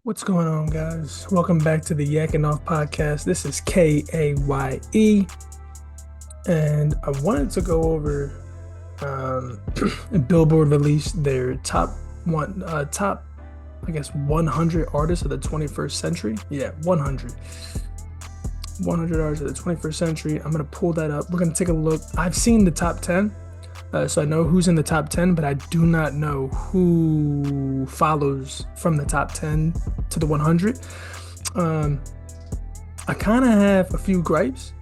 What's going on, guys? Welcome back to the Yakking Off podcast. This is Kaye, and I wanted to go over Billboard released their top 100 artists of the 21st century. Yeah, 100 artists of the 21st century. I'm gonna pull that up. We're gonna take a look. I've seen the top 10. So I know who's in the top 10, but I do not know who follows from the top 10 to the 100. I kind of have a few gripes,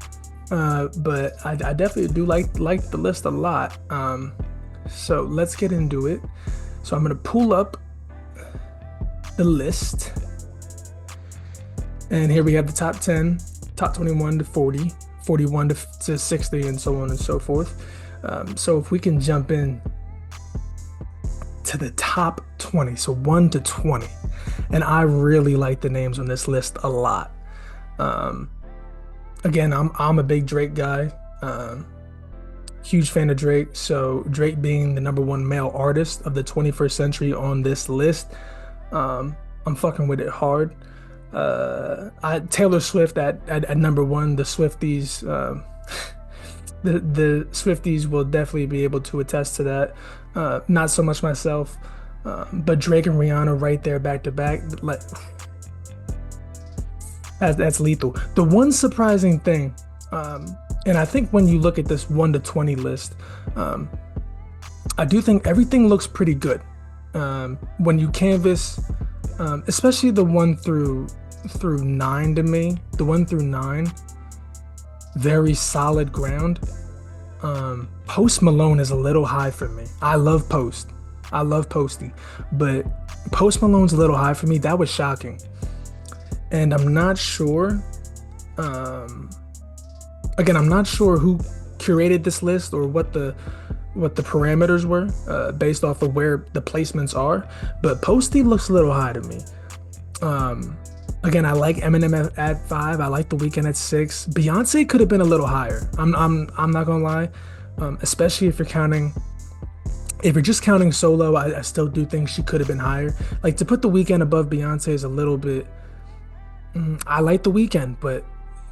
but I definitely do like the list a lot. So let's get into it. So I'm going to pull up the list. And here we have the top 10, top 21 to 40, 41 to 60, and so on and so forth. So if we can jump in to the top 20, so 1 to 20, and I really like the names on this list a lot. Again, I'm a big Drake guy, huge fan of Drake. So Drake being the #1 male artist of the 21st century on this list, I'm fucking with it hard. Taylor Swift at #1, the Swifties. The Swifties will definitely be able to attest to that. Not so much myself, but Drake and Rihanna right there back to back. That's lethal. The one surprising thing, and I think when you look at this 1 to 20 list, I do think everything looks pretty good. When you canvas, especially the 1 through 9 to me, the 1 through 9. Very solid ground. Post Malone is a little high for me. I love Post. I love Posty, but Post Malone's a little high for me. That was shocking. And I'm not sure. Again, I'm not sure who curated this list or what the parameters were based off of where the placements are. But Posty looks a little high to me. Again, I like Eminem at 5. I like The Weeknd at 6. Beyonce could have been a little higher. I'm not gonna lie, especially if you're just counting solo. I still do think she could have been higher. Like, to put The Weeknd above Beyonce is a little bit. I like The Weeknd, but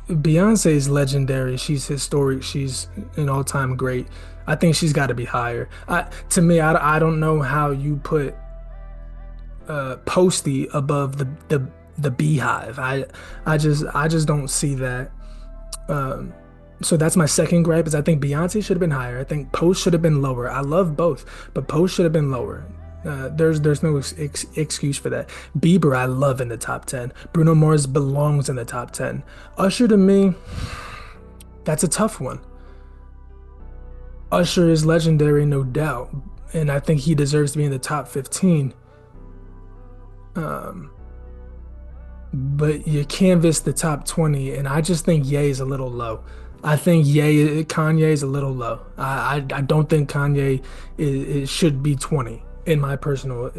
Beyonce is legendary. She's historic. She's an all-time great. I think she's got to be higher. To me, I don't know how you put Posty above the Beehive. I just don't see that. So that's my second gripe, is I think Beyonce should have been higher. I think Post should have been lower. I love both, but Post should have been lower. There's no excuse for that. Bieber I love in the top 10. Bruno Mars belongs in the top 10. Usher, to me, that's a tough one. Usher is legendary, no doubt, and I think he deserves to be in the top 15. But you canvas the top 20, and I just think Ye is a little low. I think Kanye is a little low. I don't think Kanye should be 20, in my personal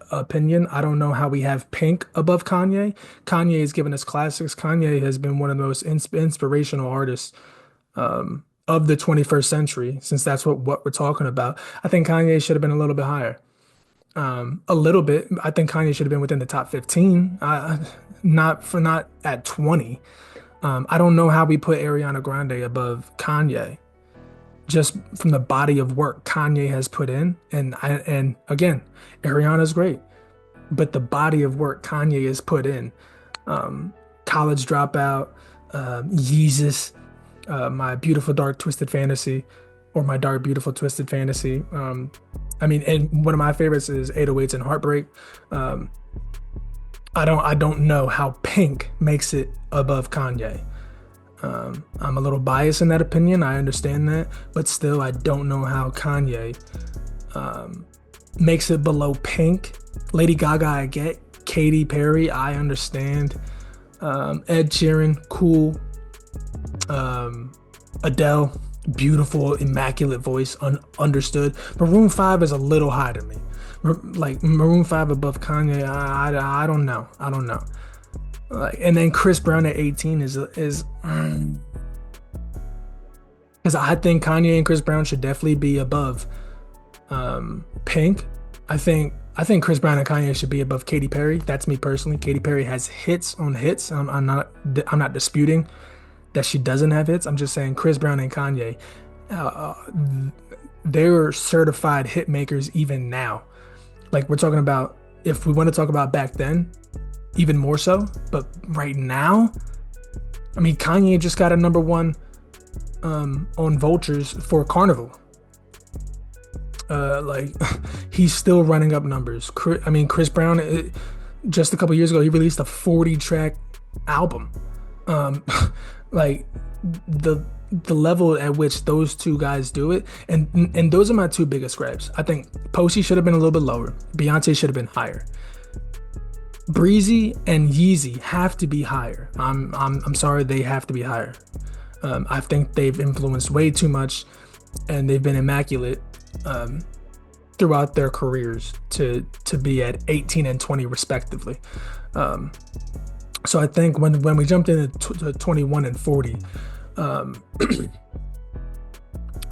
opinion. I don't know how we have Pink above Kanye. Kanye has given us classics. Kanye has been one of the most inspirational artists of the 21st century, since that's what we're talking about. I think Kanye should have been a little bit higher. A little bit. I think Kanye should have been within the top 15. Not at 20. I don't know how we put Ariana Grande above Kanye, just from the body of work Kanye has put in. And again, Ariana's great, but the body of work Kanye has put in, College Dropout, Yeezus, My Beautiful Dark Twisted Fantasy, or My Dark Beautiful Twisted Fantasy. I mean, and one of my favorites is 808s and Heartbreak. I don't know how Pink makes it above Kanye. I'm a little biased in that opinion. I understand that, but still, I don't know how Kanye makes it below Pink. Lady Gaga, I get. Katy Perry, I understand. Ed Sheeran, cool. Adele, beautiful, immaculate voice, understood. Maroon 5 is a little high to me. Like, Maroon 5 above Kanye, I don't know. And then Chris Brown at 18 is because I think Kanye and Chris Brown should definitely be above Pink. I think Chris Brown and Kanye should be above Katy Perry. That's me personally. Katy Perry has hits on hits. I'm not disputing that she doesn't have hits. I'm just saying Chris Brown and Kanye, uh, they're certified hit makers even now. Like we're talking about, if we want to talk about back then, even more so. But right now, I mean, Kanye just got a number one on Vultures for Carnival. Like he's still running up numbers. I mean, Chris Brown, just a couple years ago, he released a 40-track album. Um, like the level at which those two guys do it, and those are my two biggest gripes. I think Posey should have been a little bit lower. Beyonce should have been higher. Breezy and Yeezy have to be higher. I'm sorry, they have to be higher. I think they've influenced way too much, and they've been immaculate throughout their careers to be at 18 and 20 respectively. So I think when we jumped into 21 and 40, I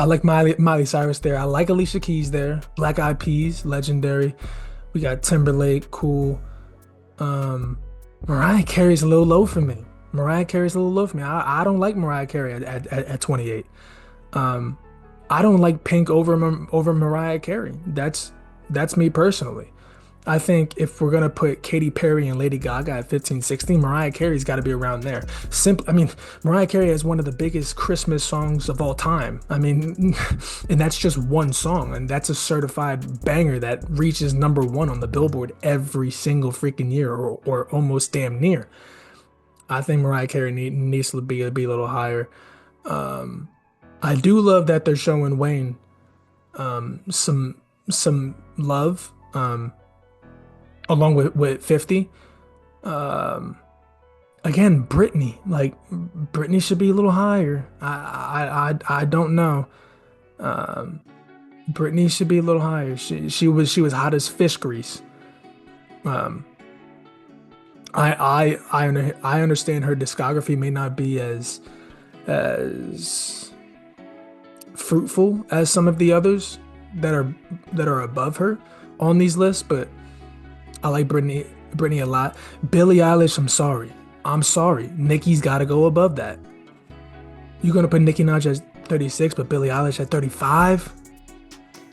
like Miley Cyrus there. I like Alicia Keys there. Black Eyed Peas, legendary. We got Timberlake, cool. Mariah Carey's a little low for me. I don't like Mariah Carey at 28. I don't like Pink over Mariah Carey. That's me personally. I think if we're gonna put Katy Perry and Lady Gaga at 15, 16, Mariah Carey's got to be around there. I mean, Mariah Carey has one of the biggest Christmas songs of all time. I mean, and that's just one song, and that's a certified banger that reaches number one on the Billboard every single freaking year, or almost damn near. I think Mariah Carey needs to be a little higher. I do love that they're showing Wayne some love. Along with 50. Again, Britney should be a little higher. I don't know. Britney should be a little higher. She was hot as fish grease. I understand her discography may not be as fruitful as some of the others that are above her on these lists, but I like Britney a lot. Billie Eilish, I'm sorry. Nicki's got to go above that. You're going to put Nicki Minaj at 36, but Billie Eilish at 35?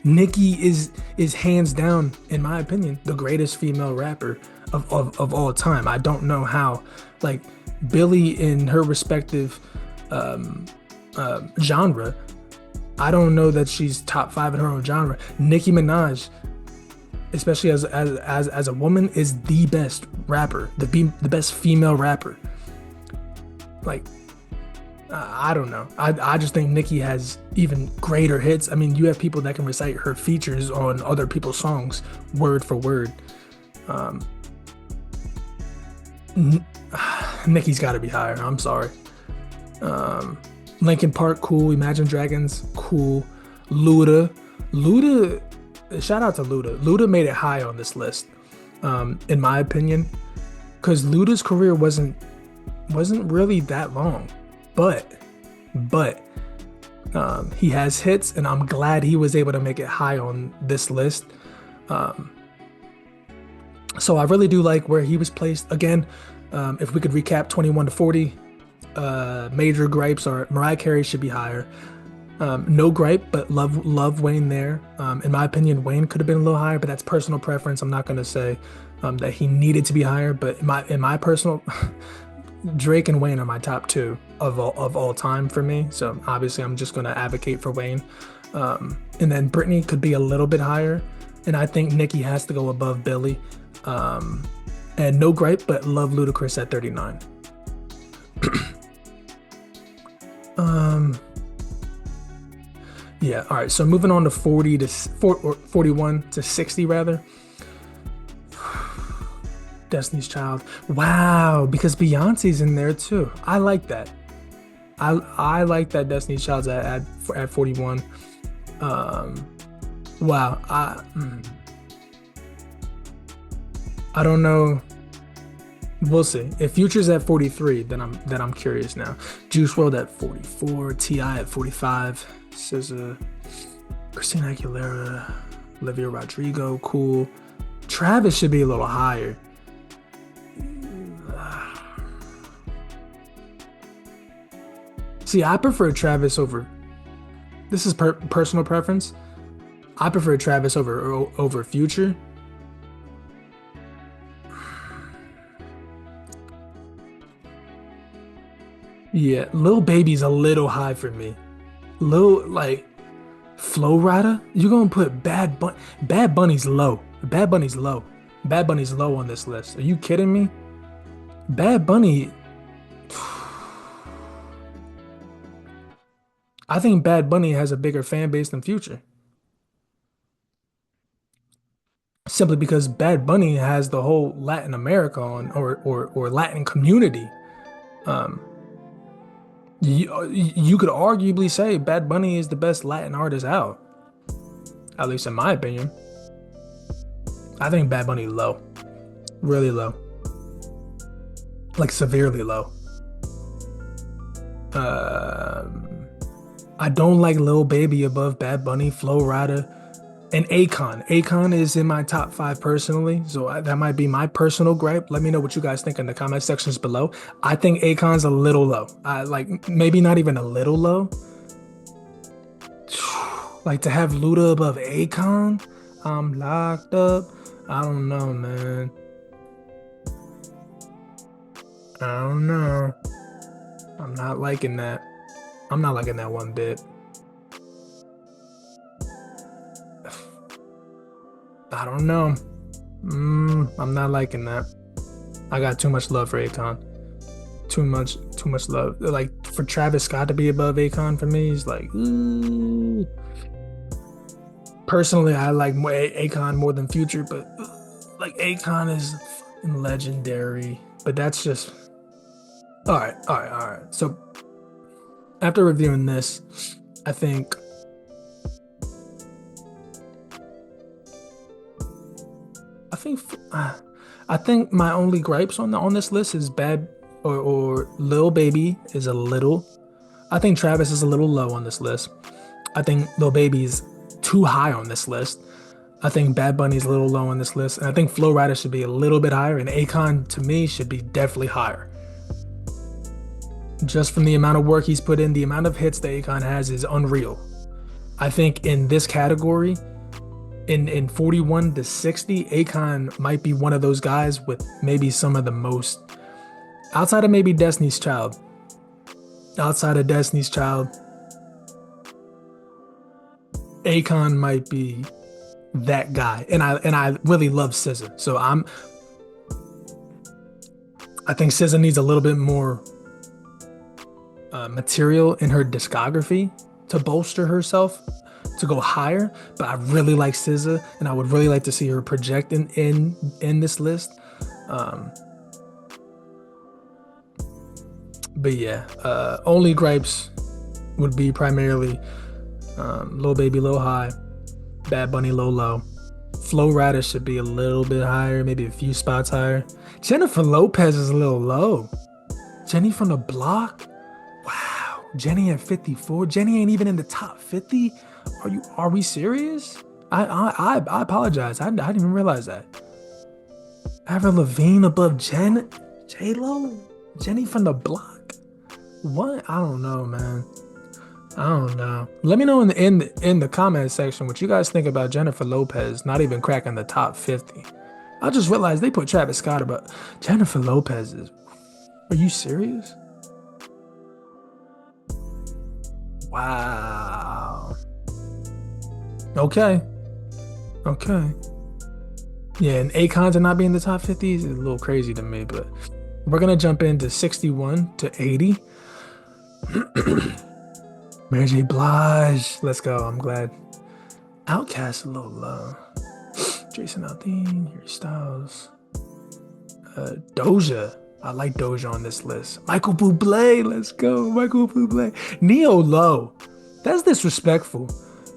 Nicki is hands down, in my opinion, the greatest female rapper of all time. I don't know how. Like, Billie in her respective genre, I don't know that she's top 5 in her own genre. Nicki Minaj, especially as a woman, is the best rapper, the best female rapper. Like, I don't know. I just think Nicki has even greater hits. I mean, you have people that can recite her features on other people's songs word for word. Nicki's got to be higher. I'm sorry. Linkin Park, cool. Imagine Dragons, cool. Luda, shout out to Luda. Luda made it high on this list, in my opinion, because Luda's career wasn't really that long, but he has hits, and I'm glad he was able to make it high on this list. So I really do like where he was placed. Again, if we could recap 21 to 40, major gripes are Mariah Carey should be higher. No gripe, but love Wayne there. In my opinion, Wayne could have been a little higher, but that's personal preference. I'm not going to say that he needed to be higher, but in my personal, Drake and Wayne are my top 2 of all time for me. So obviously, I'm just going to advocate for Wayne. And then Britney could be a little bit higher, and I think Nicki has to go above Billie. And no gripe, but love Ludacris at 39. Yeah, all right, so moving on to 41 to 60 rather. Destiny's Child. Wow, because Beyonce's in there too. I like that. I like that Destiny's Child's at 41. Wow, I don't know. We'll see. If Future's at 43, then I'm curious now. Juice WRLD at 44, T.I. at 45, SZA, Christina Aguilera. Olivia Rodrigo, cool. Travis should be a little higher. See, I prefer Travis over. This is personal preference. I prefer Travis over Future. Yeah, Lil Baby's a little high for me. Lil like Flow Rider. You gonna put Bad Bunny's low. Bad Bunny's low. Bad Bunny's low on this list. Are you kidding me? Bad Bunny. I think Bad Bunny has a bigger fan base than Future. Simply because Bad Bunny has the whole Latin America on or Latin community. Um, you could arguably say Bad Bunny is the best Latin artist out, at least in my opinion. I think Bad Bunny low, really low, like severely low. I don't like Lil Baby above Bad Bunny, Flow Rida, and Akon. Akon is in my top 5 personally, so that might be my personal gripe. Let me know what you guys think in the comment sections below. I think Akon's a little low. Like maybe not even a little low. Like to have Luda above Akon, I'm locked up. I don't know, man. I don't know. I'm not liking that. I'm not liking that one bit. I don't know. I'm not liking that. I got too much love for Akon. Too much love. Like for Travis Scott to be above Akon for me, he's like, ooh. Personally, I like Akon more than Future, but like Akon is fucking legendary. But that's just all right. So after reviewing this, I think my only gripes on this list is Bad or Lil Baby is a little. I think Travis is a little low on this list. I think Lil Baby is too high on this list. I think Bad Bunny's a little low on this list, and I think Flow Rida should be a little bit higher, and Akon to me should be definitely higher. Just from the amount of work he's put in, the amount of hits that Akon has is unreal. I think in this category, in 41 to 60, Akon might be one of those guys with maybe some of the most, outside of maybe Destiny's Child. Outside of Destiny's Child, Akon might be that guy. And I really love SZA. So I think SZA needs a little bit more material in her discography to bolster herself to go higher, but I really like SZA, and I would really like to see her project in this list. But yeah, only gripes would be primarily Lil Baby low high, Bad Bunny low. Flow Rida should be a little bit higher, maybe a few spots higher. Jennifer Lopez is a little low. Jenny from the Block. Wow, Jenny at 54. Jenny ain't even in the top 50. Are we serious? I apologize. I didn't even realize that. Avril Lavigne above J-Lo? Jenny from the Block? What? I don't know, man. I don't know. Let me know in the comment section what you guys think about Jennifer Lopez not even cracking the top 50. I just realized they put Travis Scott above Jennifer Lopez. Are you serious? Wow. Okay. Yeah, and Akon to not be in the top 50 is a little crazy to me, but we're gonna jump into 61 to 80. Mary J. Blige, let's go. I'm glad. Outkast a little low. Jason Aldean, Harry Styles, Doja. I like Doja on this list. Michael Bublé, let's go. Michael Bublé. Neo low. That's disrespectful.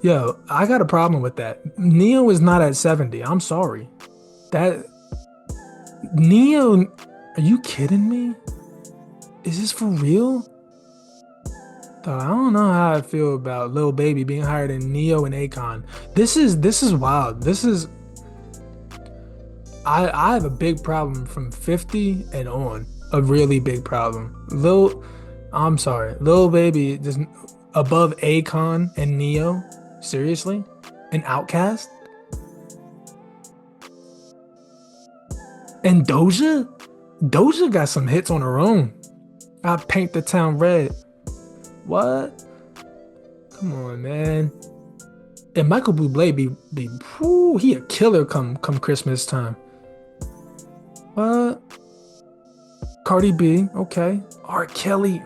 Yo, I got a problem with that. Neo is not at 70. I'm sorry. That Neo, are you kidding me? Is this for real? I don't know how I feel about Lil Baby being higher than Neo and Akon. This is wild. I have a big problem from 50 and on. A really big problem. I'm sorry. Lil Baby just above Akon and Neo. Seriously? And Outkast? And Doja? Doja got some hits on her own. I Paint the Town Red. What? Come on, man. And Michael Bublé whoo, he a killer come Christmas time. What? Cardi B, okay. R. Kelly.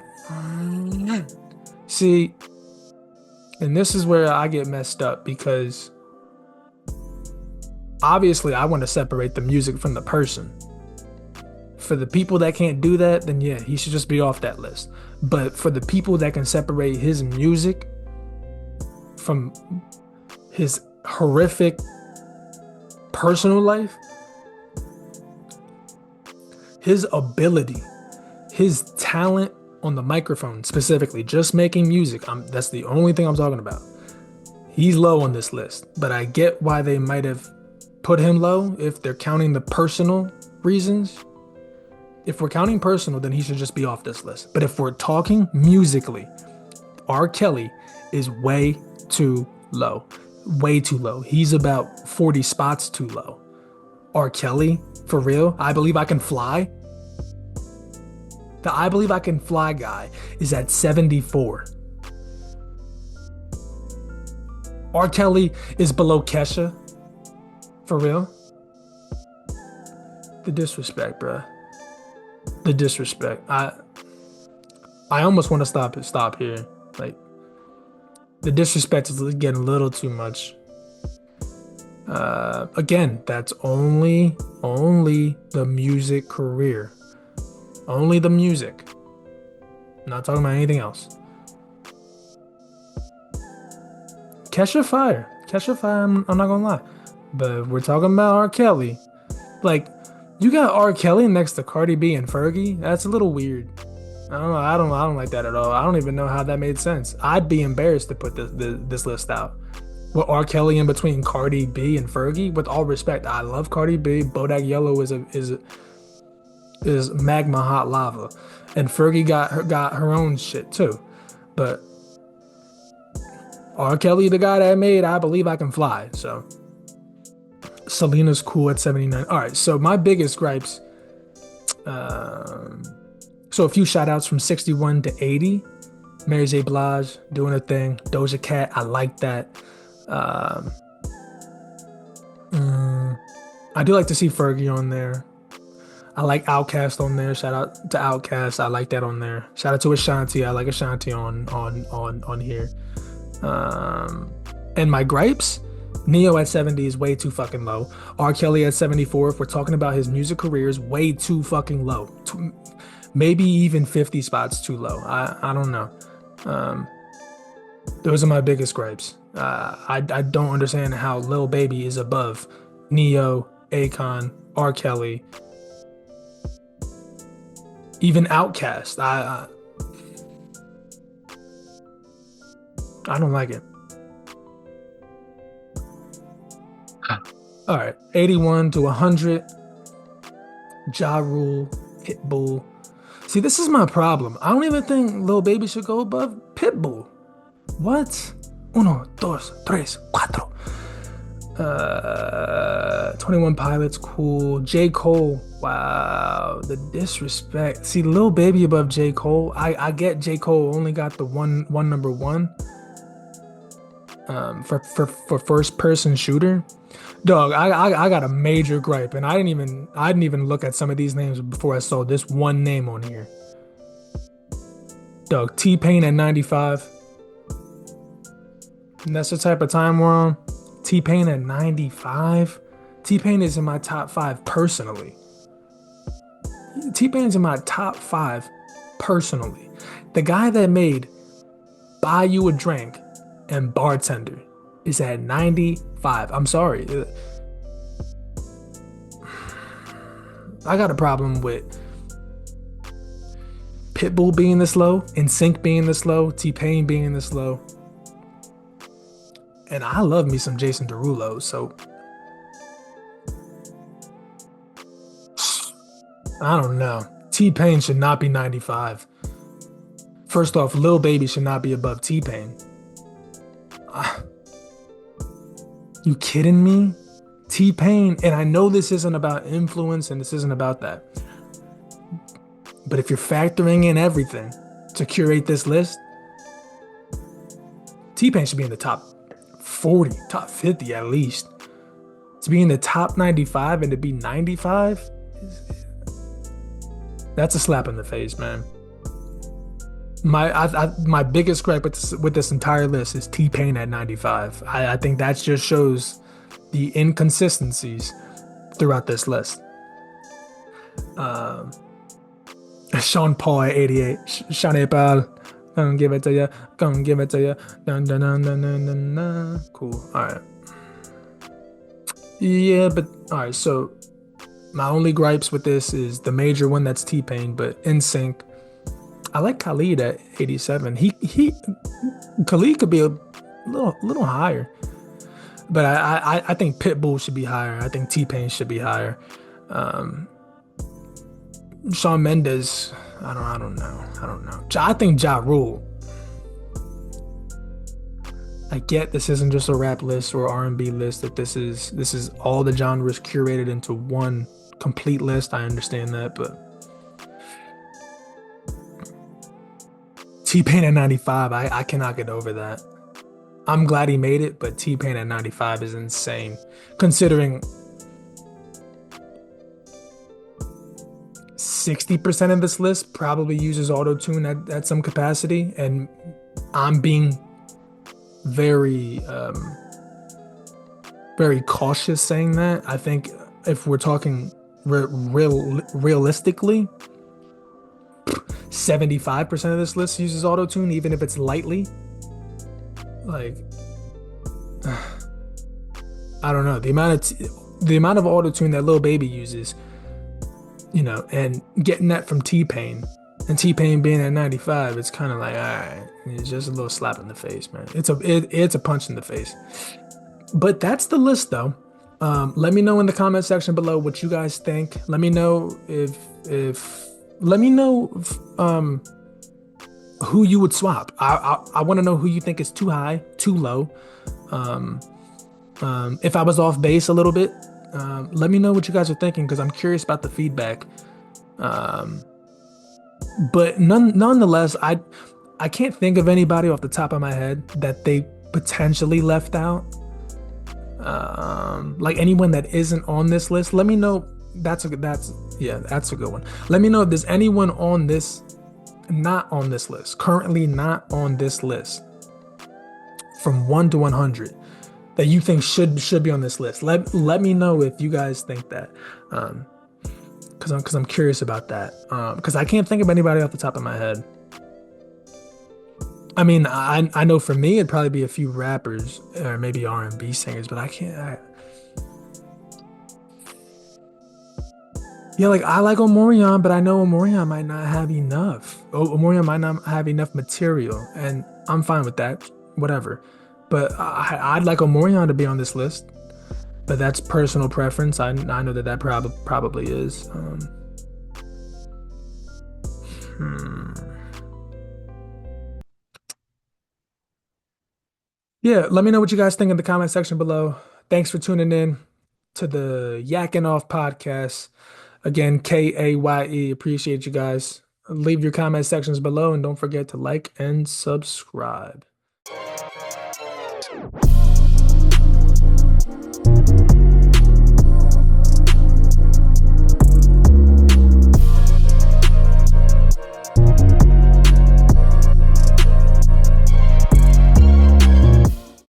See, and this is where I get messed up because obviously I want to separate the music from the person. For the people that can't do that, then yeah, he should just be off that list. But for the people that can separate his music from his horrific personal life, his ability, his talent on the microphone, specifically just making music, that's the only thing I'm talking about. He's low on this list, but I get why they might have put him low if they're counting the personal reasons. If we're counting personal, then he should just be off this list. But if we're talking musically, R. Kelly is way too low. Way too low. He's about 40 spots too low. R. Kelly, for real? I Believe I Can Fly? The I Believe I Can Fly guy is at 74. R. Kelly is below Kesha? For real? The disrespect, bruh. The disrespect. I almost want to stop here. Like, the disrespect is getting a little too much. Again, that's only the music career. Only the music. I'm not talking about anything else. Kesha fire. I'm not gonna lie. But we're talking about R. Kelly. Like, you got R. Kelly next to Cardi B and Fergie? That's a little weird. I don't know. I don't like that at all. I don't even know how that made sense. I'd be embarrassed to put this list out. With R. Kelly in between Cardi B and Fergie, with all respect, I love Cardi B. Bodak Yellow is magma hot lava, and Fergie got her own shit too. But R. Kelly, the guy that made I Believe I Can Fly, so Selena's cool at 79. All right, so my biggest gripes. So a few shout outs from 61 to 80. Mary J. Blige doing her thing. Doja Cat, I like that. I do like to see Fergie on there. I like Outkast on there. Shout out to Outkast. I like that on there. Shout out to Ashanti. I like Ashanti on here. And my gripes, Neo at 70 is way too fucking low. R. Kelly at 74, if we're talking about his music career, is way too fucking low. Maybe even 50 spots too low. I don't know. Those are my biggest gripes. I don't understand how Lil Baby is above Neo, Akon, R. Kelly, even Outkast. I don't like it. All right, 81 to 100. Ja Rule, Pitbull. See, this is my problem. I don't even think Lil Baby should go above Pitbull. What? 1, 2, 3, 4. 21 Pilots, cool. J. Cole, wow, the disrespect. See, Lil Baby above J. Cole. I get J. Cole only got the one number one. For first person shooter. Dog, I got a major gripe, and I didn't even look at some of these names before I saw this one name on here. Dog, T-Pain at 95. And that's the type of time we're on. T-Pain at 95. T-Pain is in my top 5 personally. T-Pain's in my top 5 personally. The guy that made Buy You a Drink and Bartender is at 95. I'm sorry. I got a problem with Pitbull being this low, NSYNC being this low, T-Pain being this low. And I love me some Jason Derulo, so I don't know. T-Pain should not be 95. First off, Lil Baby should not be above T-Pain. Ah, you kidding me? T-Pain, and I know this isn't about influence and this isn't about that. But if you're factoring in everything to curate this list, T-Pain should be in the top 40, top 50 at least. To be in the top 95 and to be 95, that's a slap in the face, man. My biggest gripe with this entire list is T-Pain at 95. I think that just shows the inconsistencies throughout this list. Sean Paul at 88. Sean Paul, gonna give it to ya, gonna give it to ya. Dun, dun, dun, dun, dun, dun, dun. Cool. All right. Yeah, but all right. So my only gripes with this is the major one, that's T-Pain, but NSYNC. I like Khalid at 87. Khalid could be a little higher, but I think Pitbull should be higher. I think T-Pain should be higher. Shawn Mendes, I don't know. I think Ja Rule. I get this isn't just a rap list or R&B list, that this is all the genres curated into one complete list. I understand that, but T-Pain at 95, I cannot get over that. I'm glad he made it, but T-Pain at 95 is insane, considering 60% of this list probably uses auto-tune at some capacity, and I'm being very very cautious saying that. I think if we're talking realistically, 75% of this list uses auto-tune, even if it's lightly. Like, I don't know, the amount of auto-tune that Lil Baby uses, and getting that from T-Pain, and T-Pain being at 95, it's kind of like, all right, it's just a little slap in the face, man. It's a punch in the face. But that's the list, though. Let me know in the comment section below what you guys think. Let me know who you would swap. I want to know who you think is too high, too low. If I was off base a little bit, let me know what you guys are thinking, because I'm curious about the feedback. But nonetheless, I can't think of anybody off the top of my head that they potentially left out. Like anyone that isn't on this list, let me know. That's a good one. Let me know if there's anyone on this, not on this list, currently not on this list, from 1 to 100, that you think should be on this list. Let me know if you guys think that, because I'm curious about that, because I can't think of anybody off the top of my head. I mean, I know for me it'd probably be a few rappers or maybe R&B singers, but I can't. Yeah, like I like Omarion, but I know Omarion might not have enough. Omarion might not have enough material, and I'm fine with that. Whatever. But I'd like Omarion to be on this list, but that's personal preference. I know that probably is. Yeah, let me know what you guys think in the comment section below. Thanks for tuning in to the Yakking Off podcast. Again, Kaye. Appreciate you guys. Leave your comment sections below, and don't forget to like and subscribe.